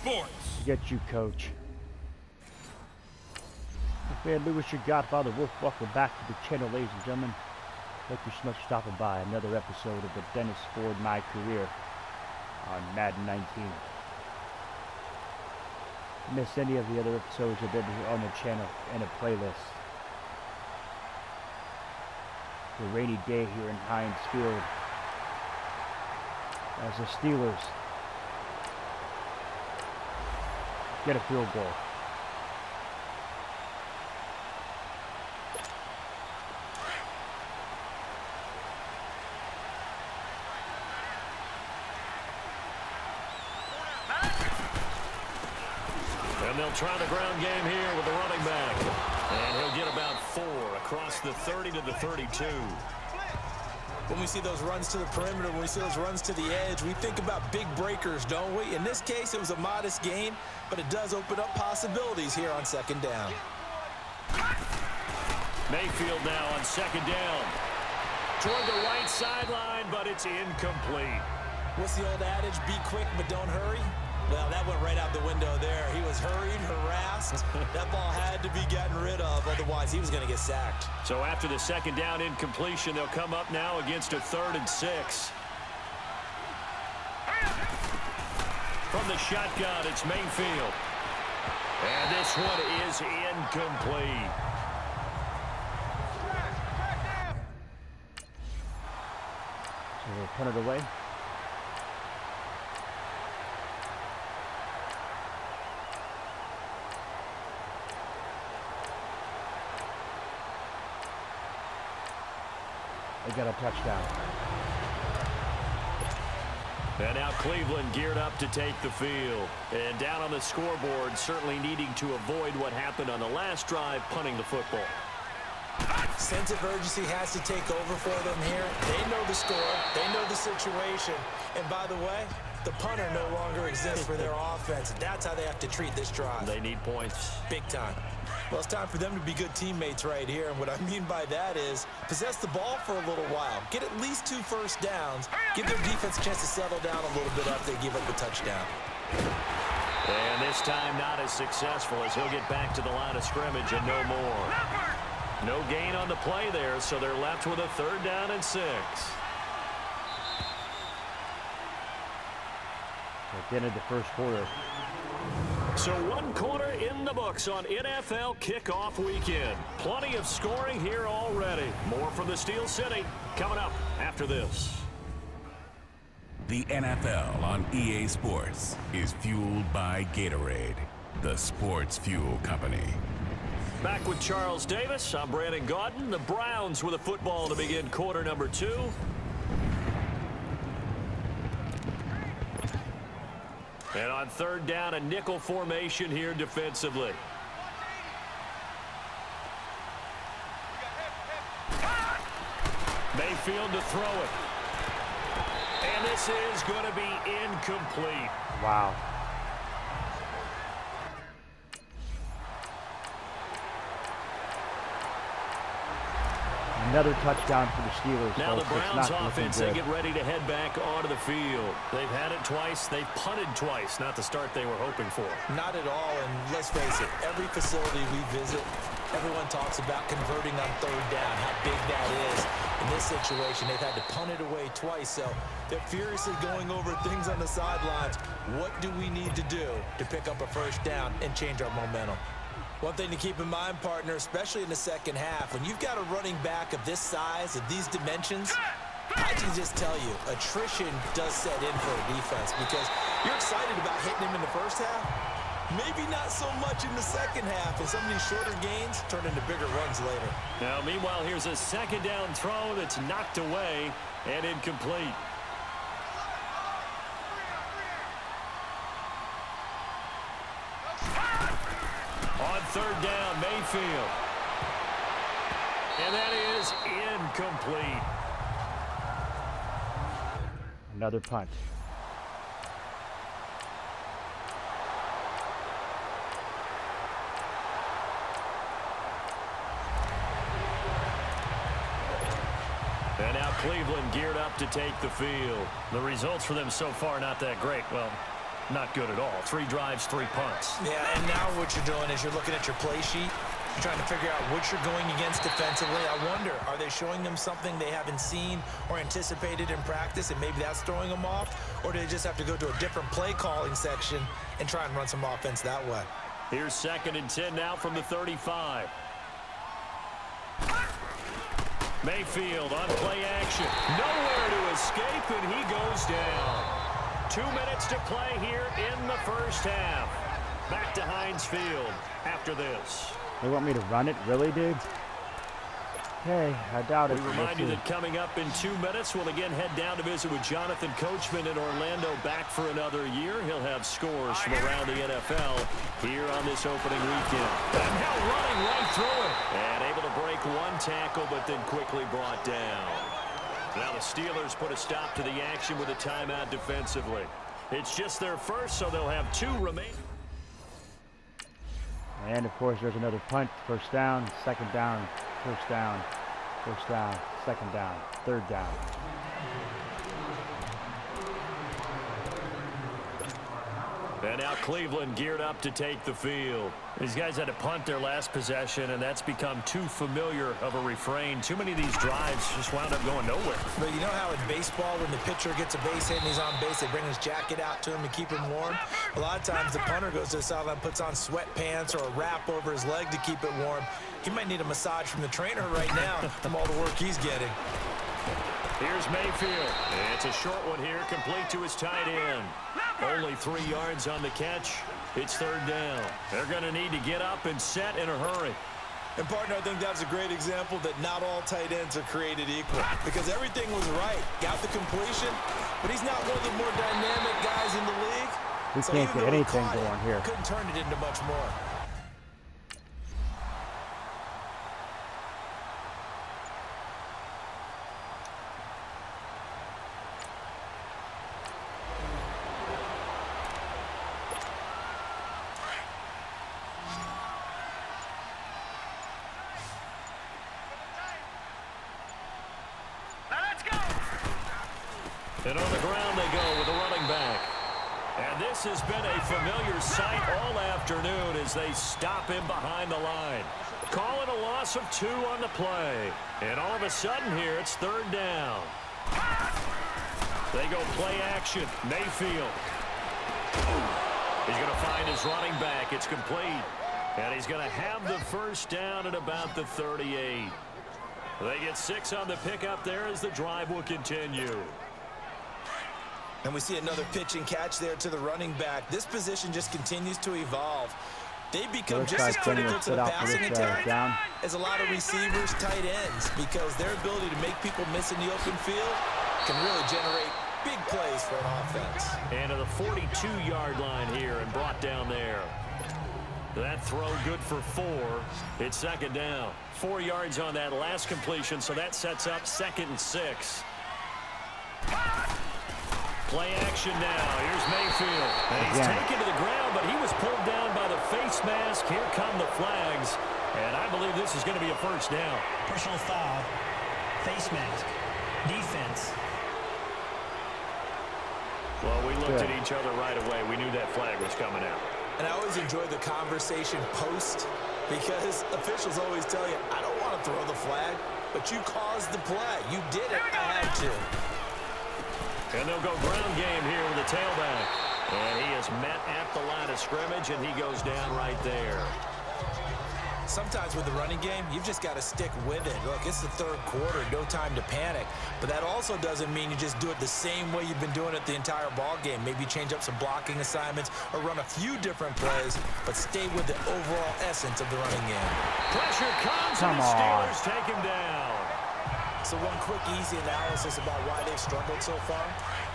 Sports. Get you, coach. Man, Lewis, your Godfather Wolf. Welcome back to the channel, ladies and gentlemen. Thank you so much for stopping by. Another episode of the Dennis Ford My Career on Madden 19. Miss any of the other episodes that are on the channel and a playlist. The rainy day here in Heinz Field as the Steelers get a field goal. And they'll try the ground game here with the running back. And he'll get about 4 across the 30 to the 32. When we see those runs to the perimeter, when we see those runs to the edge, we think about big breakers, don't we? In this case, it was a modest gain, but it does open up possibilities here on second down. Mayfield now on second down. Toward the right sideline, but it's incomplete. What's the old adage? Be quick, but don't hurry. Well, that went right out the window there. He was hurried, harassed. That ball had to be gotten rid of, otherwise he was going to get sacked. So after the second down incompletion, they'll come up now against a 3rd and 6. From the shotgun, it's Mayfield. And this one is incomplete. So we'll punt it away. They got a touchdown. And now Cleveland geared up to take the field. And down on the scoreboard, certainly needing to avoid what happened on the last drive, punting the football. Sense of urgency has to take over for them here. They know the score. They know the situation. And by the way, the punter no longer exists for their offense. That's how they have to treat this drive. They need points. Big time. Well, it's time for them to be good teammates right here. And what I mean by that is possess the ball for a little while. Get at least 2 first downs. Give their defense a chance to settle down a little bit after they give up a touchdown. And this time not as successful as he'll get back to the line of scrimmage and no more. No gain on the play there, so they're left with a 3rd down and 6. At the end of the first quarter. So 1 quarter in the books on NFL kickoff weekend. Plenty of scoring here already. More from the Steel City coming up after this. The NFL on EA Sports is fueled by Gatorade, the sports fuel company. Back with Charles Davis. I'm Brandon Gaudin. The Browns with a football to begin quarter number 2. And on 3rd down, a nickel formation here defensively. Mayfield to throw it. And this is going to be incomplete. Wow. Another touchdown for the Steelers. Now the folks. Browns offense, they get ready to head back onto the field. They've had it twice. They've punted twice. Not the start they were hoping for. Not at all, and let's face it, every facility we visit, everyone talks about converting on 3rd down, how big that is. In this situation, they've had to punt it away twice, so they're furiously going over things on the sidelines. What do we need to do to pick up a 1st down and change our momentum? One thing to keep in mind, partner, especially in the second half, when you've got a running back of this size, of these dimensions, I can just tell you, attrition does set in for a defense because you're excited about hitting him in the first half. Maybe not so much in the second half, and some of these shorter gains turn into bigger runs later. Now, meanwhile, here's a 2nd down throw that's knocked away and incomplete. On 3rd down, Mayfield. And that is incomplete. Another punt. And now Cleveland geared up to take the field. The results for them so far not that great. Well, Not good at all. 3 drives, 3 punts. Yeah, and now what you're doing is you're looking at your play sheet. You're trying to figure out what you're going against defensively. I wonder, are they showing them something they haven't seen or anticipated in practice, and maybe that's throwing them off? Or do they just have to go to a different play calling section and try and run some offense that way? Here's 2nd and 10 now from the 35. Mayfield on play action. Nowhere to escape, and he goes down. 2 minutes to play here in the first half. Back to Heinz Field after this. They want me to run it? Really, dude? Hey, I doubt it. We remind you that coming up in 2 minutes, we'll again head down to visit with Jonathan Coachman in Orlando, back for another year. He'll have scores from around the NFL here on this opening weekend. And now running right through it. And able to break 1 tackle, but then quickly brought down. Now the Steelers put a stop to the action with a timeout defensively. It's just their first, so they'll have 2 remaining. And, of course, there's another punt. 1st down, 2nd down, 1st down, 1st down, 2nd down, 3rd down. And now Cleveland geared up to take the field. These guys had to punt their last possession, and that's become too familiar of a refrain. Too many of these drives just wound up going nowhere. But you know how in baseball, when the pitcher gets a base hit and he's on base, they bring his jacket out to him to keep him warm? A lot of times the punter goes to the sideline, puts on sweatpants or a wrap over his leg to keep it warm. He might need a massage from the trainer right now from all the work he's getting. Here's Mayfield. It's a short one here, complete to his tight end. Only 3 yards on the catch. It's 3rd down. They're going to need to get up and set in a hurry. And, partner, I think that's a great example that not all tight ends are created equal, because everything was right. Got the completion, but he's not one of the more dynamic guys in the league. We can't get anything going here. Couldn't turn it into much more. And on the ground they go with a running back. And this has been a familiar sight all afternoon as they stop him behind the line. Calling a loss of 2 on the play. And all of a sudden here, it's 3rd down. They go play action. Mayfield. He's going to find his running back. It's complete. And he's going to have the 1st down at about the 38. They get 6 on the pickup there as the drive will continue. And we see another pitch and catch there to the running back. This position just continues to evolve. They become just as critical to the passing attack as a lot of receivers, tight ends, because their ability to make people miss in the open field can really generate big plays for an offense. And to the 42-yard line here and brought down there. That throw good for 4. It's 2nd down. 4 yards on that last completion, so that sets up 2nd and 6. Play action now. Here's Mayfield. And he's taken to the ground, but he was pulled down by the face mask. Here come the flags. And I believe this is going to be a 1st down. Personal foul. Face mask. Defense. Well, we looked at each other right away. We knew that flag was coming out. And I always enjoy the conversation post, because officials always tell you, I don't want to throw the flag, but you caused the play. You did it. I had to. And they'll go ground game here with the tailback. And he is met at the line of scrimmage, and he goes down right there. Sometimes with the running game, you've just got to stick with it. Look, it's the 3rd quarter, no time to panic. But that also doesn't mean you just do it the same way you've been doing it the entire ball game. Maybe change up some blocking assignments or run a few different plays, but stay with the overall essence of the running game. Pressure comes, and the Steelers take him down. So one quick, easy analysis about why they've struggled so far.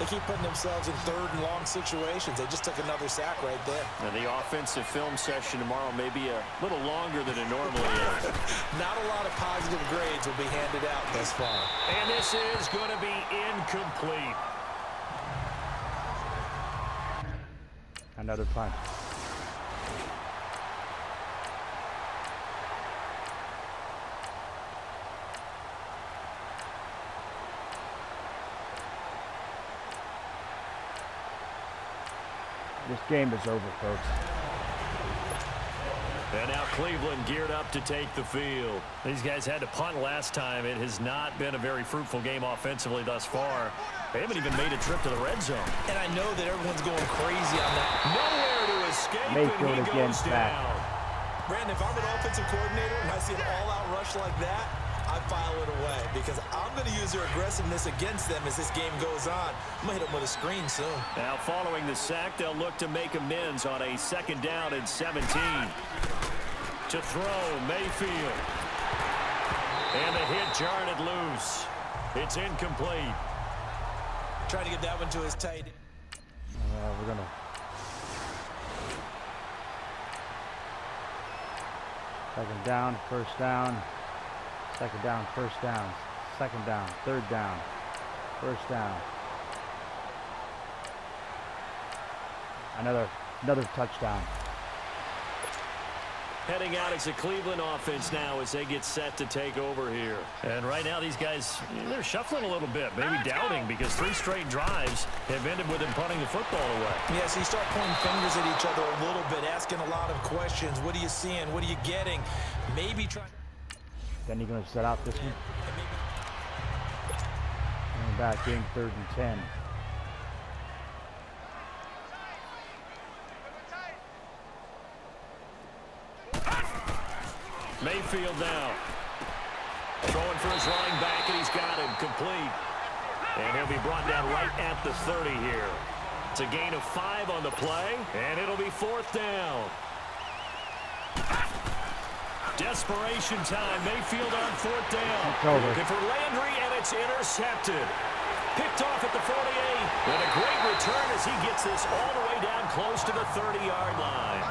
They keep putting themselves in 3rd and long situations. They just took another sack right there. Now the offensive film session tomorrow may be a little longer than it normally is. Not a lot of positive grades will be handed out thus far. And this is going to be incomplete. Another punt. This game is over, folks. And now Cleveland geared up to take the field. These guys had to punt last time. It has not been a very fruitful game offensively thus far. They haven't even made a trip to the red zone. And I know that everyone's going crazy on that. Nowhere to escape, Mayfield and he again goes back. down. Brandon, if I'm an offensive coordinator and I see an all-out rush like that, I file it away because I'm going to use their aggressiveness against them as this game goes on. I'm going to hit them with a screen soon. Now following the sack, they'll look to make amends on a 2nd down and 17. To throw, Mayfield. And the hit jarred it loose. It's incomplete. Trying to get that one to his tight. We're going to... Second down, first down. Second down, first down. Second down, third down. First down. Another touchdown. Heading out as a Cleveland offense now as they get set to take over here. And right now these guys, they're shuffling a little bit, maybe doubting, because 3 straight drives have ended with them punting the football away. Yeah, so you start pointing fingers at each other a little bit, asking a lot of questions. What are you seeing? What are you getting? Maybe try. Then you're going to set out this one. Going back, game 3rd and 10. Mayfield now. Throwing for his running back, and he's got him complete. And he'll be brought down right at the 30 here. It's a gain of 5 on the play, and it'll be 4th down. Desperation time. Mayfield on 4th down. Looking for Landry, and it's intercepted. Picked off at the 48. And a great return as he gets this all the way down close to the 30-yard line.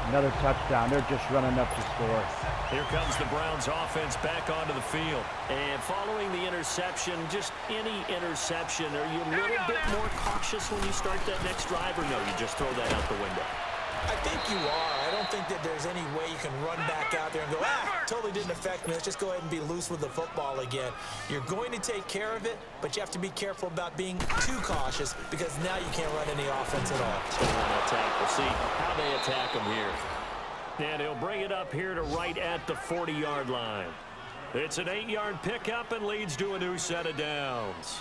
Another touchdown. They're just running up to score. Here comes the Browns offense back onto the field. And following the interception, just any interception, are you a little bit more cautious when you start that next drive, or no, you just throw that out the window? I think you are. I don't think that there's any way you can run back out there and go, totally didn't affect me. Let's just go ahead and be loose with the football again. You're going to take care of it, but you have to be careful about being too cautious because now you can't run any offense at all. So attack. We'll see how they attack him here. And he'll bring it up here to right at the 40-yard line. It's an 8-yard pickup and leads to a new set of downs.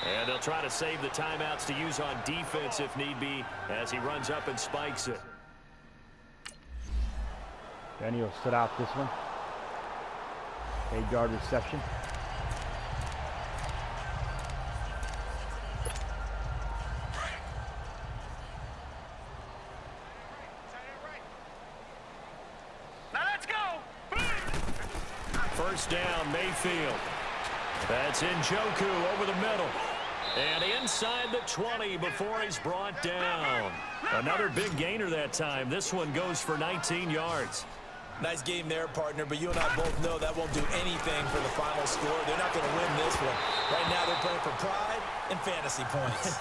And they'll try to save the timeouts to use on defense if need be as he runs up and spikes it. Then he'll sit out this one. 8-yard reception. First down, Mayfield. That's Njoku over the middle. And inside the 20 before he's brought down. Another big gainer that time. This one goes for 19 yards. Nice game there, partner, but you and I both know that won't do anything for the final score. They're not going to win this one. Right now they're playing for pride and fantasy points.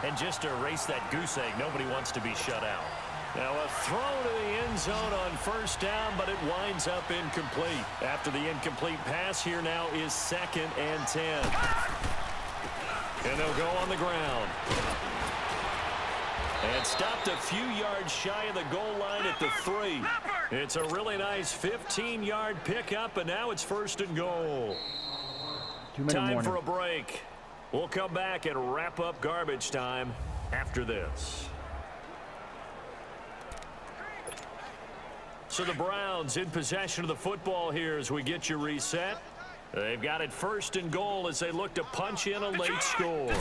And just to erase that goose egg, nobody wants to be shut out. Now a throw to the end zone on first down, but it winds up incomplete. After the incomplete pass, here now is 2nd and 10. And they'll go on the ground. And stopped a few yards shy of the goal line at the 3. It's a really nice 15-yard pickup, and now it's 1st and goal. Time for a break. We'll come back and wrap up garbage time after this. So the Browns in possession of the football here as we get you reset. They've got it 1st and goal as they look to punch in a late score.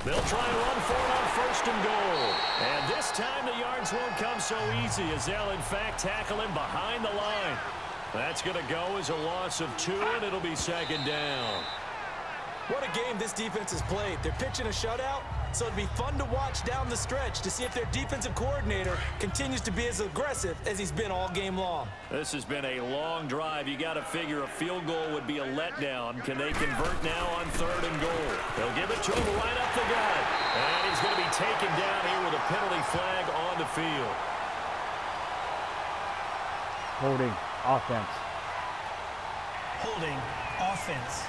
They'll try and run for it on 1st and goal. And this time the yards won't come so easy as they'll in fact tackle him behind the line. That's going to go as a loss of 2, and it'll be 2nd down. What a game this defense has played. They're pitching a shutout, so it'd be fun to watch down the stretch to see if their defensive coordinator continues to be as aggressive as he's been all game long. This has been a long drive. You got to figure a field goal would be a letdown. Can they convert now on 3rd and goal? They'll give it to him right up the gut. And he's going to be taken down here with a penalty flag on the field. Holding. Offense. Holding offense.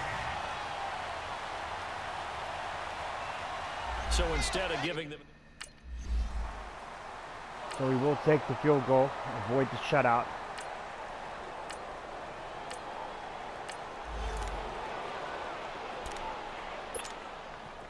So instead of giving them... So we will take the field goal, avoid the shutout.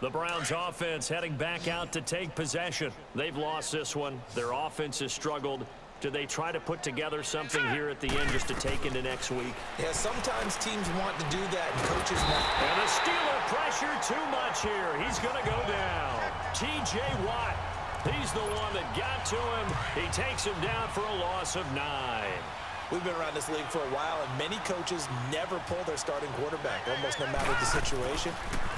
The Browns offense heading back out to take possession. They've lost this one. Their offense has struggled. Do they try to put together something here at the end just to take into next week? Yeah, sometimes teams want to do that, and coaches want. And the Steeler pressure too much here. He's going to go down. T.J. Watt, he's the one that got to him. He takes him down for a loss of 9. We've been around this league for a while, and many coaches never pull their starting quarterback, almost no matter the situation.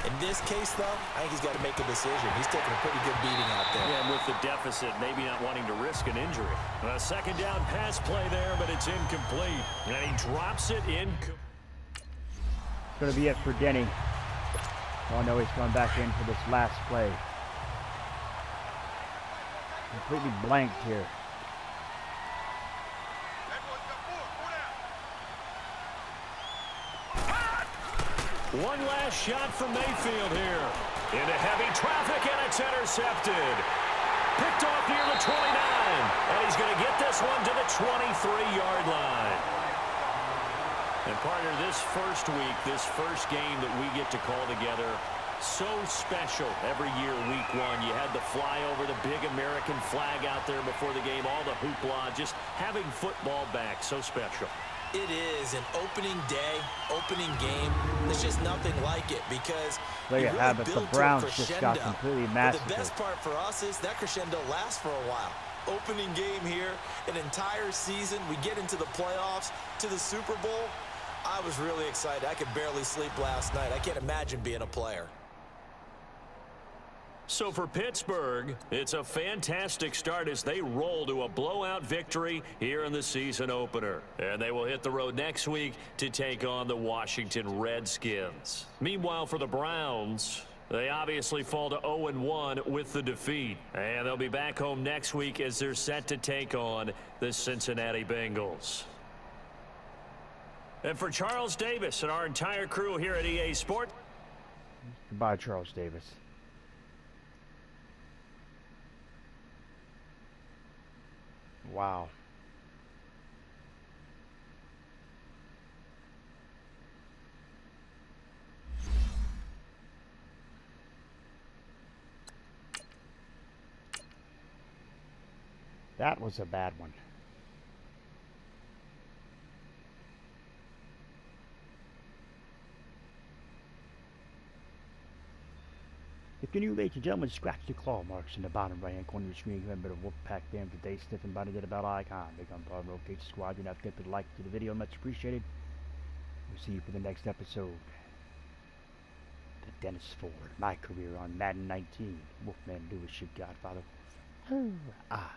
In this case, though, I think he's got to make a decision. He's taking a pretty good beating out there. Yeah, and with the deficit, maybe not wanting to risk an injury. A second down pass play there, but it's incomplete. And he drops it in. It's going to be it for Denny. Oh, no, he's going back in for this last play. Completely blanked here. One last shot from Mayfield here. Into heavy traffic, and it's intercepted. Picked off near the 29. And he's going to get this one to the 23-yard line. And partner, this first week, this first game that we get to call together, so special every year, week one. You had the flyover, the big American flag out there before the game, all the hoopla, just having football back, so special. It is an opening day, opening game. There's just nothing like it because there you have it. The Browns just got completely massacred. The best part for us is that crescendo lasts for a while. Opening game here, an entire season. We get into the playoffs, to the Super Bowl. I was really excited. I could barely sleep last night. I can't imagine being a player. So for Pittsburgh, it's a fantastic start as they roll to a blowout victory here in the season opener. And they will hit the road next week to take on the Washington Redskins. Meanwhile, for the Browns, they obviously fall to 0-1 with the defeat. And they'll be back home next week as they're set to take on the Cincinnati Bengals. And for Charles Davis and our entire crew here at EA Sports. Goodbye, Charles Davis. Wow. That was a bad one. If you're new, ladies and gentlemen, scratch the claw marks in the bottom right-hand corner of the screen. Remember to Wolfpack them today. Sniffing by the bell icon. Become part of the Rotate Squad. Do not forget to like to the video. Much appreciated. We'll see you for the next episode. The Dennis Ford. My career on Madden 19. Wolfman Lewis, your godfather. Ah.